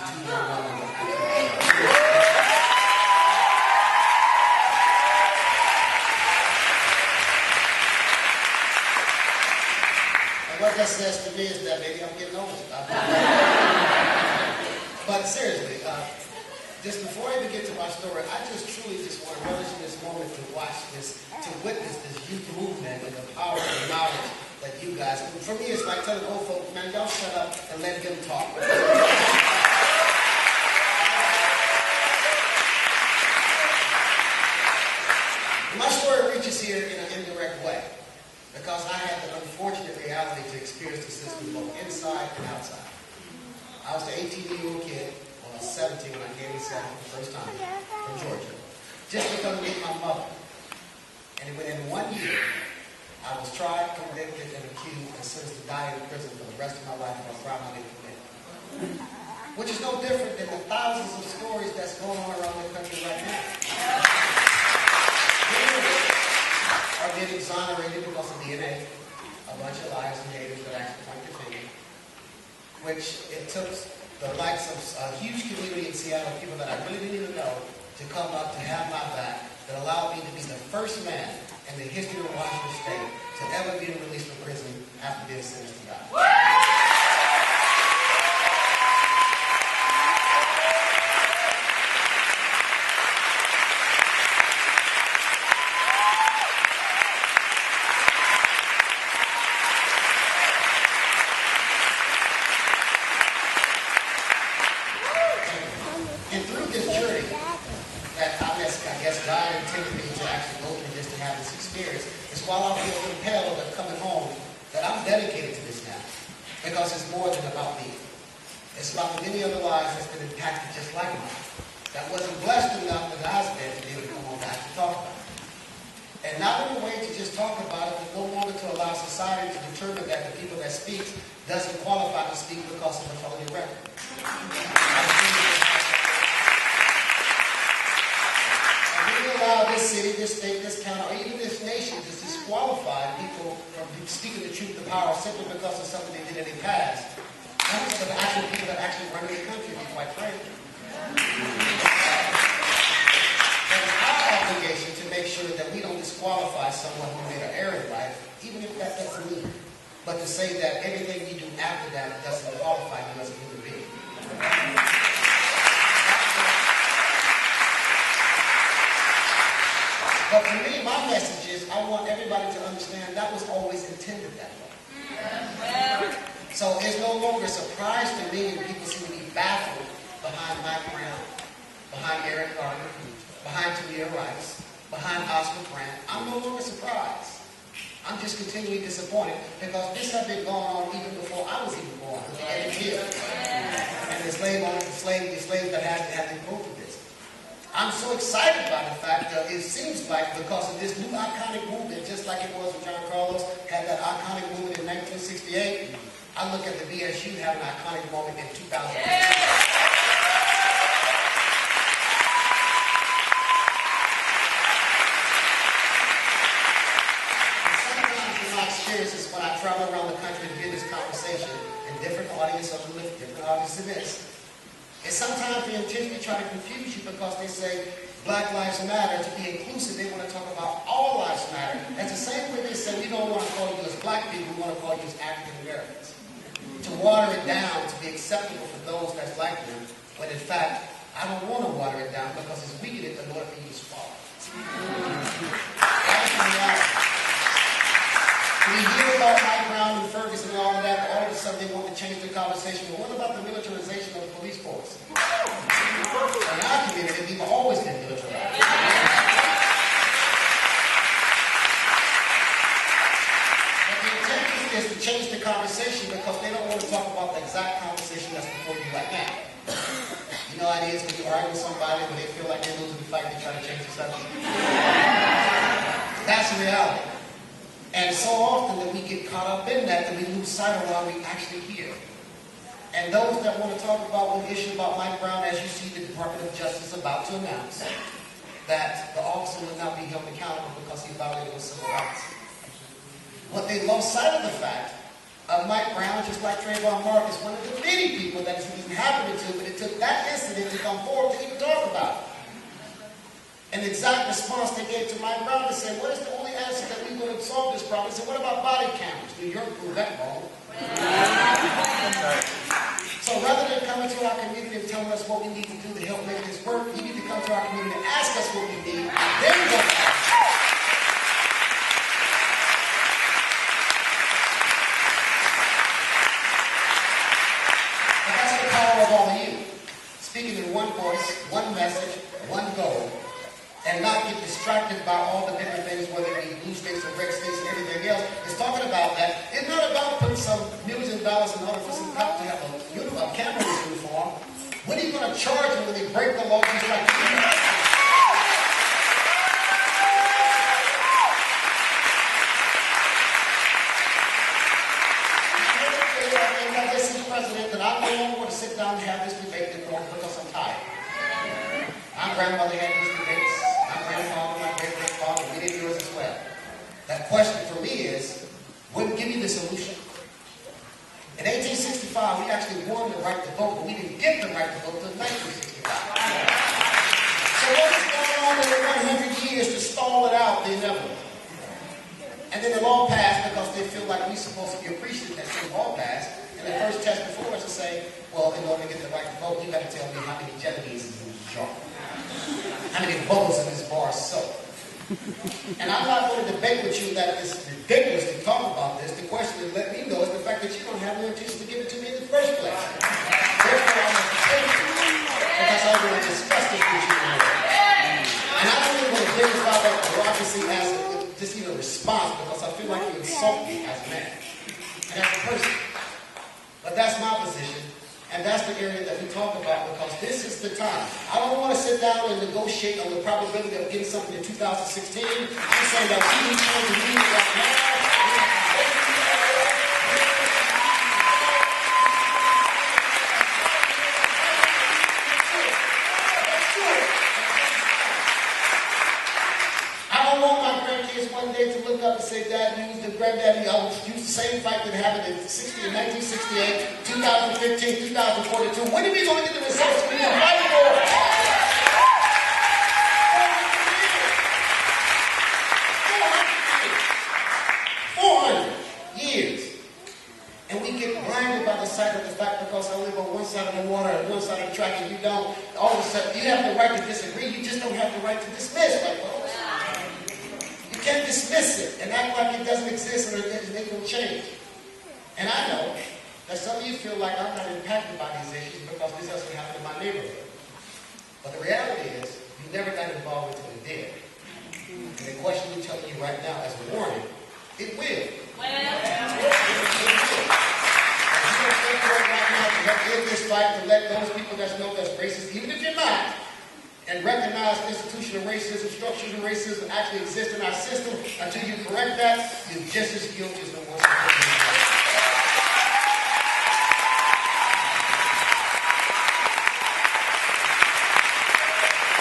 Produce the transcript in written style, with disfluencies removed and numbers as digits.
And what that says to me is that maybe I'm getting old. But seriously, just before I even get to my story, I just truly just want to relish in this moment to watch this, to witness this youth movement and the power and the knowledge that you guys, for me it's like telling old folks, man, y'all shut up and let them talk. My story reaches here in an indirect way because I had the unfortunate reality to experience the system both inside and outside. I was an 18-year-old kid, well, I was 17 when I came inside for the first time from Georgia, just because of my mother. And within 1 year, I was tried, convicted, and accused and sentenced to die in prison for the rest of my life for a crime I didn't commit. Which is no different than the thousands of stories that's going on around the country right now. Are getting exonerated because of DNA, a bunch of liars and haters that actually point the finger. Which it took the likes of a huge community in Seattle, people that I really didn't even know, to come up to have my back, that allowed me to be the first man in the history of Washington State to ever be released from prison after being sentenced to die. And through this journey that I guess God intended me to actually go through this to have this experience, is while I feel compelled of coming home that I'm dedicated to this now. Because it's more than about me. It's about the many other lives that's been impacted just like mine. That wasn't blessed enough that I've been to be able to come on back to talk about it. And not in a way to just talk about it, but no longer to allow society to determine that the people that speaks doesn't qualify to speak because of a felony record. Allow this city, this state, this county, or even this nation to disqualify people from speaking the truth, the power, simply because of something they did in the past. Not for the actual people that actually run the country, to be quite frank. And it's our obligation to make sure that we don't disqualify someone who made an error in life, even if that doesn't mean. But to say that everything you do after that doesn't qualify you as a human being. But for me, my message is I want everybody to understand that was always intended that way. So it's no longer a surprise to me when people seem to be baffled behind Mike Brown, behind Eric Garner, behind Tamir Rice, behind Oscar Grant. I'm no longer surprised. I'm just continually disappointed because this had been going on even before I was even born. And the slaves that had been go through this. I'm so excited by the fact that it seems like because of this new iconic movement, just like it was when John Carlos had that iconic movement in 1968, I look at the BSU having an iconic moment in 2000. Experiences when I travel around the country to get this conversation in different audiences of different audiences of this. And sometimes they intentionally try to confuse you because they say Black Lives Matter. To be inclusive, they want to talk about all lives matter. That's the same way they say we don't want to call you as black people, we want to call you as African Americans. To water it down to be acceptable for those that's like them, when in fact, I don't want to water it down because it's weakening in order for you to swallow. That's the reality. We hear about Mike Brown and Ferguson and all of that, but all of a sudden they want to change the conversation. But what about the militarization of the police force? In our community, we've always been militarized. But the intention is to change the conversation because they don't want to talk about the exact conversation that's before you right now. You know how it is when you argue with somebody when they feel like they're losing the fight, they try to change the subject. That's the reality. And so often that we get caught up in that we lose sight of why we actually hear. And those that want to talk about one issue about Mike Brown, as you see the Department of Justice about to announce that the officer will not be held accountable because he violated his civil rights. But they lost sight of the fact of Mike Brown, just like Trayvon Marcus, one of the many people that this is happening to, but it took took that incident to come forward to even talk about it. An exact response they gave to Mike Brown to say, what is the only answer that we would have solved this problem? I said, what about body cameras? New York proved that wrong. So rather than coming to our community and telling us what we need to do to help make this work, you need to come to our community and ask us what we need. Then we go ask. But that's the power of all of you. Speaking in one voice, one message, one goal. And not get distracted by all the different things, whether it be blue states or red states and everything else. It's talking about that. It's not about putting some millions of dollars in order for some cop to have a camera uniform. What are you going to charge them when they break the law just like you? And like this is president, that I no longer want to sit down and have this debate anymore because I'm tired. My grandmother had these debates. Grandfather, my great-grandfather, many of yours as well. That question for me is, what give you the solution? In 1865, we actually won the right to vote, but we didn't get the right to vote until 1965. So what has gone on over 100 years to stall it out, the inevitable? And then the law passed because they feel like we're supposed to be appreciative that the law passed. And the first test before us to say, well, in order to get the right to vote, you got to tell me how many jellies is in the jar. How many bubbles in this bar soap? And I'm not going to debate with you that it's ridiculous to talk about this. The question is, let me know, is the fact that you don't have no intention to give it to me in the first place. Therefore, I'm going to take it because I want to discuss this with you now. And I don't even want to dignify that bureaucracy as just even a response because I feel like you insult me as a man and as a person. But that's my position. And that's the area that we talk about because this is the time. I don't want to sit down and negotiate on the probability of getting something in 2016. I'm saying that we need to do it right now. I don't want my grandkids one day to look up and say, Dad, Granddaddy, I was used the same fight that happened in 1968, 2015, 2042. When are we going to get the results we are fighting for? 400 years. And we get blinded by the sight of the fact because I live on one side of the water and one side of the track and you don't. All of a sudden, you have the right to disagree. You just don't have the right to dismiss. Like, well, you can't dismiss it and act like it doesn't exist and it will change. And I know that some of you feel like I'm not impacted by these issues because this doesn't happen in my neighborhood. But the reality is, you never got involved until it did. And the question I'm telling you right now as a warning, it will. Well, it will. And you don't think right now to let in this fight, to let those people that know that's racist, even if you're not, and recognize institutional racism, structural racism actually exist in our system, until you correct that, you're just as guilty as the ones.